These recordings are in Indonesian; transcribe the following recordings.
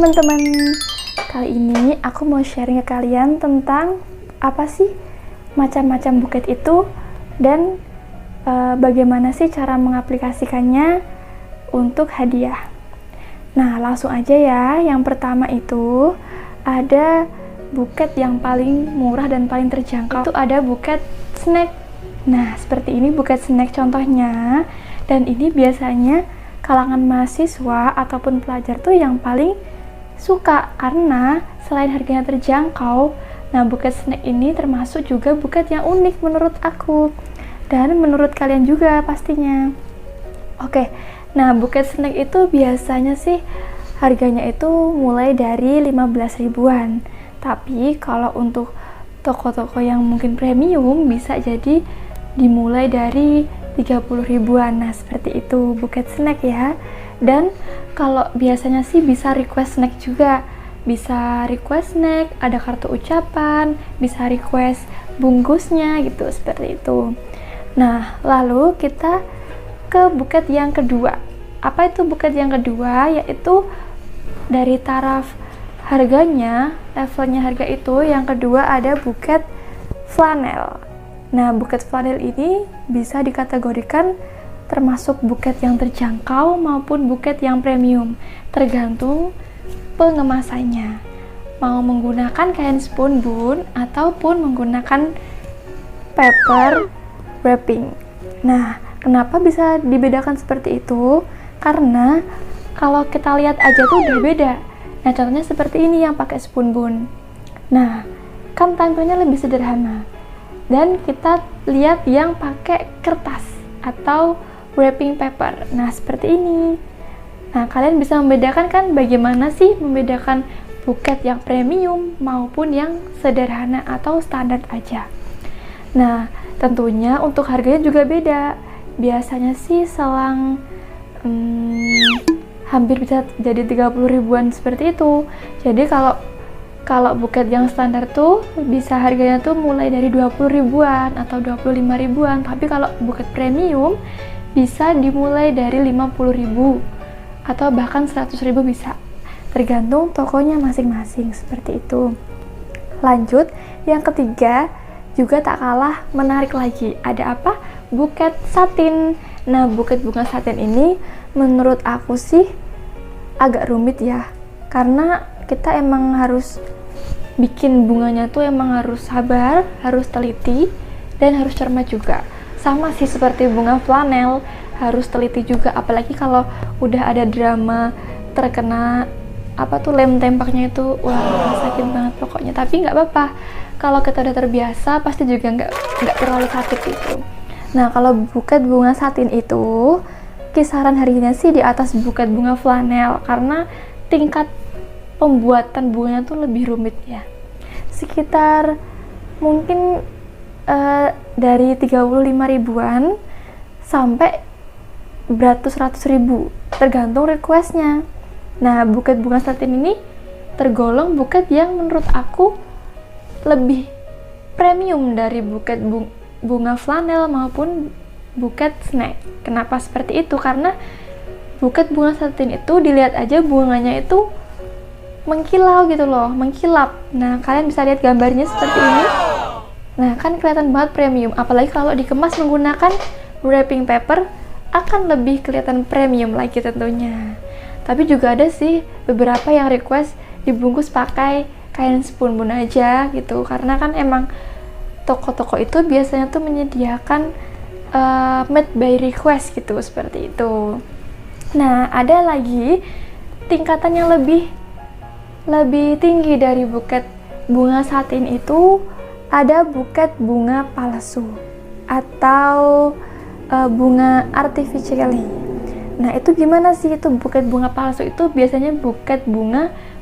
teman-teman, kali ini aku mau sharing ke kalian tentang apa sih macam-macam buket itu dan bagaimana sih cara mengaplikasikannya untuk hadiah. Nah, langsung aja ya. Yang pertama itu ada buket yang paling murah dan paling terjangkau. Itu ada buket snack. Nah, seperti ini buket snack contohnya. Dan ini biasanya kalangan mahasiswa ataupun pelajar tuh yang paling suka karena selain harganya terjangkau, nah buket snack ini termasuk juga buket yang unik menurut aku dan menurut kalian juga pastinya. Oke, nah buket snack itu biasanya sih harganya itu mulai dari 15 ribuan. Tapi kalau untuk toko-toko yang mungkin premium bisa jadi dimulai dari 30 ribuan. Nah, seperti itu buket snack ya. Dan kalau biasanya sih bisa request snack juga. Bisa request snack, ada kartu ucapan, bisa request bungkusnya gitu, seperti itu. Nah, lalu kita ke buket yang kedua. Apa itu buket yang kedua? Yaitu dari taraf harganya, levelnya harga itu, yang kedua ada buket flanel. Nah, buket flanel ini bisa dikategorikan termasuk buket yang terjangkau maupun buket yang premium, tergantung pengemasannya. Mau menggunakan kain spunbun ataupun menggunakan paper wrapping. Nah, kenapa bisa dibedakan seperti itu? Karena kalau kita lihat aja tuh udah beda. Nah, contohnya seperti ini yang pakai spunbun. Nah, kan tampilnya lebih sederhana. Dan kita lihat yang pakai kertas atau wrapping paper. Nah, seperti ini. Nah, kalian bisa membedakan kan bagaimana sih membedakan buket yang premium maupun yang sederhana atau standar aja. Nah, tentunya untuk harganya juga beda. Biasanya sih selang hampir bisa jadi 30 ribuan seperti itu. Jadi kalau buket yang standar tuh bisa harganya tuh mulai dari 20 ribuan atau 25 ribuan. Tapi kalau buket premium bisa dimulai dari 50 ribu atau bahkan 100 ribu bisa. Tergantung tokonya masing-masing, seperti itu. Lanjut, yang ketiga juga tak kalah menarik lagi. Ada apa? Buket satin. Nah, buket bunga satin ini menurut aku sih agak rumit ya. Karena kita emang harus bikin bunganya tuh emang harus sabar, harus teliti, dan harus cermat juga. Sama sih seperti bunga flanel, harus teliti juga. Apalagi kalau udah ada drama terkena lem tembaknya itu, wah sakit banget pokoknya. Tapi nggak apa-apa, kalau kita udah terbiasa pasti juga nggak terlalu sakit itu. Nah, kalau buket bunga satin itu kisaran harganya sih di atas buket bunga flanel karena tingkat pembuatan bunganya tuh lebih rumit ya. Sekitar mungkin dari 35 ribuan sampai beratus-ratus ribu, tergantung requestnya. Nah, buket bunga satin ini tergolong buket yang menurut aku lebih premium dari buket bunga flanel maupun buket snack. Kenapa seperti itu? Karena buket bunga satin itu dilihat aja bunganya itu mengkilau gitu loh, mengkilap. Nah, kalian bisa lihat gambarnya seperti ini. Nah, kan kelihatan banget premium. Apalagi kalau dikemas menggunakan wrapping paper akan lebih kelihatan premium lagi tentunya. Tapi juga ada sih beberapa yang request dibungkus pakai kain spunbun aja gitu. Karena kan emang toko-toko itu biasanya tuh menyediakan made by request gitu, seperti itu. Nah, ada lagi tingkatan yang lebih tinggi dari buket bunga satin itu, ada buket bunga palsu atau bunga artificially. Nah, itu gimana sih itu buket bunga palsu? Itu biasanya buket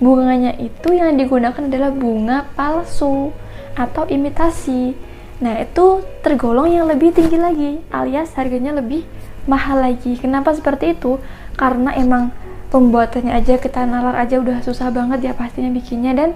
bunganya itu yang digunakan adalah bunga palsu atau imitasi. Nah, itu tergolong yang lebih tinggi lagi, alias harganya lebih mahal lagi. Kenapa seperti itu? Karena emang pembuatannya aja, kita nalar aja udah susah banget ya pastinya bikinnya. Dan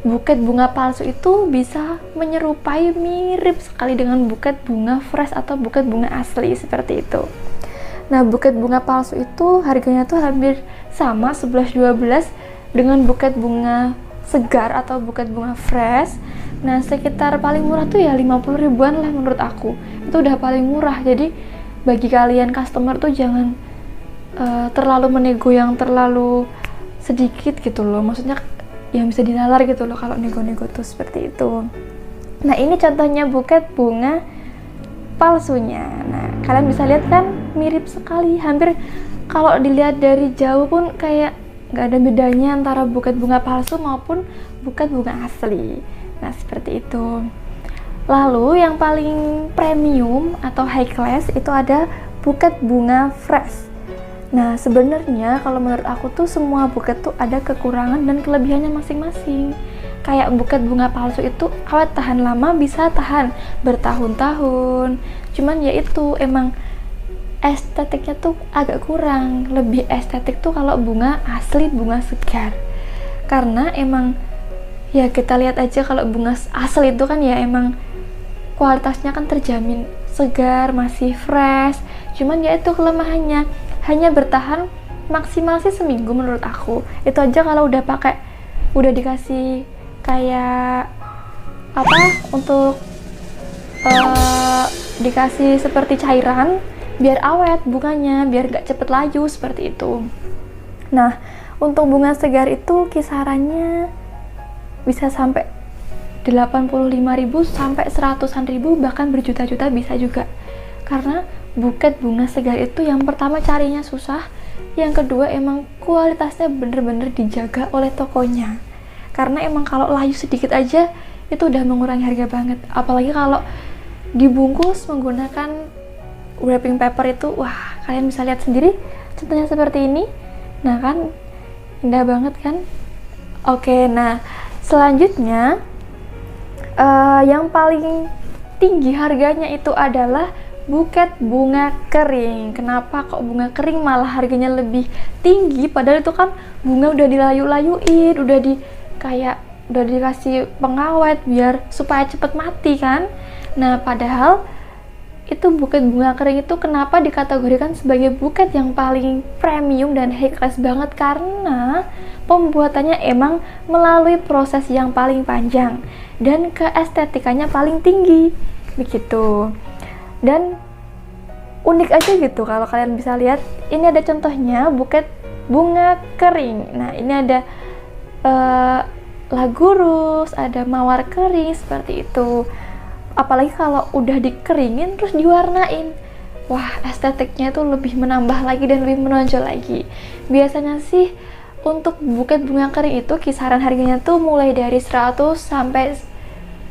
buket bunga palsu itu bisa menyerupai, mirip sekali dengan buket bunga fresh atau buket bunga asli, seperti itu. Nah, buket bunga palsu itu harganya tuh hampir sama, 11-12, dengan buket bunga segar atau buket bunga fresh, nah sekitar paling murah tuh ya 50 ribuan lah menurut aku. Itu udah paling murah. Jadi bagi kalian customer tuh jangan terlalu menego yang terlalu sedikit gitu loh, maksudnya yang bisa dinalar gitu loh kalau nego-nego tuh seperti itu. Nah ini contohnya buket bunga palsunya. Nah kalian bisa lihat kan mirip sekali, hampir kalau dilihat dari jauh pun kayak nggak ada bedanya antara buket bunga palsu maupun buket bunga asli. Nah seperti itu. Lalu yang paling premium atau high class itu ada buket bunga fresh. Nah sebenarnya kalau menurut aku tuh semua buket tuh ada kekurangan dan kelebihannya masing-masing. Kayak buket bunga palsu itu awet tahan lama, bisa tahan bertahun-tahun. Cuman ya itu emang estetiknya tuh agak kurang. Lebih estetik tuh kalau bunga asli, bunga segar. Karena emang ya kita lihat aja kalau bunga asli itu kan ya emang kualitasnya kan terjamin segar, masih fresh. Cuman ya itu kelemahannya, hanya bertahan maksimal sih seminggu menurut aku. Itu aja kalau udah pakai, udah dikasih kayak apa untuk dikasih seperti cairan biar awet bunganya, biar gak cepet layu seperti itu. Nah untuk bunga segar itu kisarannya bisa sampai 85.000 sampai 100-an ribu, bahkan berjuta-juta bisa juga. Karena buket bunga segar itu yang pertama carinya susah, yang kedua emang kualitasnya bener-bener dijaga oleh tokonya. Karena emang kalau layu sedikit aja itu udah mengurangi harga banget. Apalagi kalau dibungkus menggunakan wrapping paper itu, wah kalian bisa lihat sendiri contohnya seperti ini. Nah kan indah banget kan. Oke, nah selanjutnya yang paling tinggi harganya itu adalah buket bunga kering. Kenapa kok bunga kering malah harganya lebih tinggi? Padahal itu kan bunga udah dilayu-layuin, udah dikasih pengawet biar supaya cepet mati kan. Nah padahal itu buket bunga kering itu kenapa dikategorikan sebagai buket yang paling premium dan high class banget? Karena pembuatannya emang melalui proses yang paling panjang dan keestetikanya paling tinggi begitu. Dan unik aja gitu kalau kalian bisa lihat. Ini ada contohnya buket bunga kering. Nah ini ada lagurus, ada mawar kering seperti itu. Apalagi kalau udah dikeringin terus diwarnain, wah estetiknya itu lebih menambah lagi dan lebih menonjol lagi. Biasanya sih untuk buket bunga kering itu kisaran harganya tuh mulai dari 100 sampai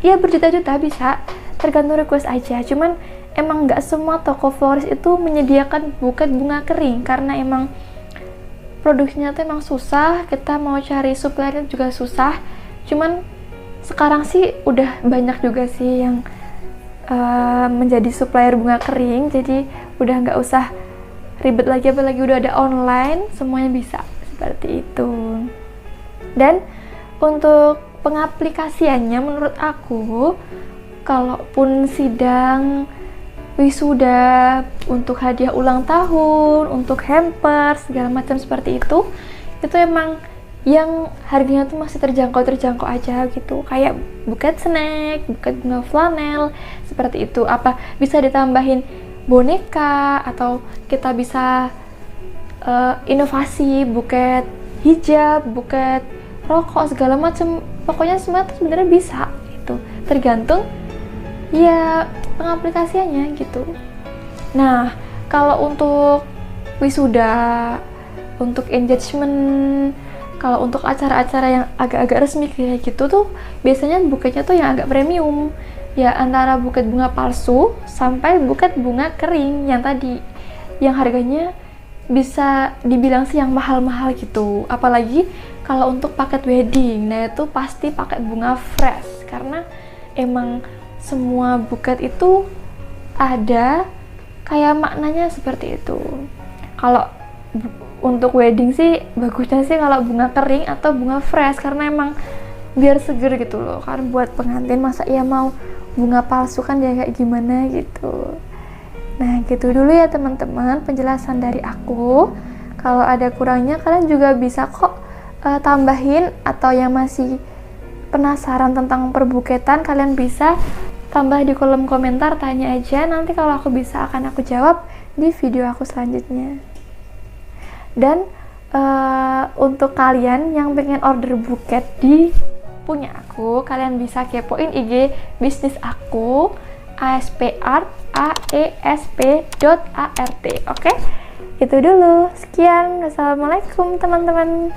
ya berjuta-juta bisa, tergantung request aja. Cuman emang nggak semua toko florist itu menyediakan buket bunga kering karena emang produksinya tuh emang susah, kita mau cari suppliernya juga susah. Cuman sekarang sih udah banyak juga sih yang menjadi supplier bunga kering, jadi udah nggak usah ribet lagi, apalagi udah ada online, semuanya bisa seperti itu. Dan untuk pengaplikasiannya menurut aku, kalaupun sidang, wisuda, untuk hadiah ulang tahun, untuk hampers, segala macam seperti itu emang yang harganya tuh masih terjangkau aja gitu. Kayak buket snack, buket bunga flanel, seperti itu. Apa bisa ditambahin boneka, atau kita bisa inovasi buket hijab, buket rokok, segala macam. Pokoknya semua tuh sebenarnya bisa gitu. Tergantung ya pengaplikasiannya gitu. Nah, kalau untuk wisuda, untuk engagement, kalau untuk acara-acara yang agak-agak resmi kayak gitu tuh biasanya buketnya tuh yang agak premium. Ya antara buket bunga palsu sampai buket bunga kering yang tadi, yang harganya bisa dibilang sih yang mahal-mahal gitu. Apalagi kalau untuk paket wedding, nah itu pasti pakai bunga fresh karena emang semua buket itu ada kayak maknanya seperti itu. Kalau untuk wedding sih bagusnya sih kalau bunga kering atau bunga fresh karena emang biar seger gitu loh. Karena buat pengantin masa ya mau bunga palsu kan ya kayak gimana gitu. Nah gitu dulu ya teman-teman penjelasan dari aku. Kalau ada kurangnya kalian juga bisa kok tambahin, atau yang masih penasaran tentang perbuketan, kalian bisa tambah di kolom komentar, tanya aja, nanti kalau aku bisa akan aku jawab di video aku selanjutnya. Dan untuk kalian yang pengen order buket di punya aku, kalian bisa kepoin IG bisnis aku, aesp.art. Oke? Itu dulu. Sekian. Wassalamualaikum teman-teman.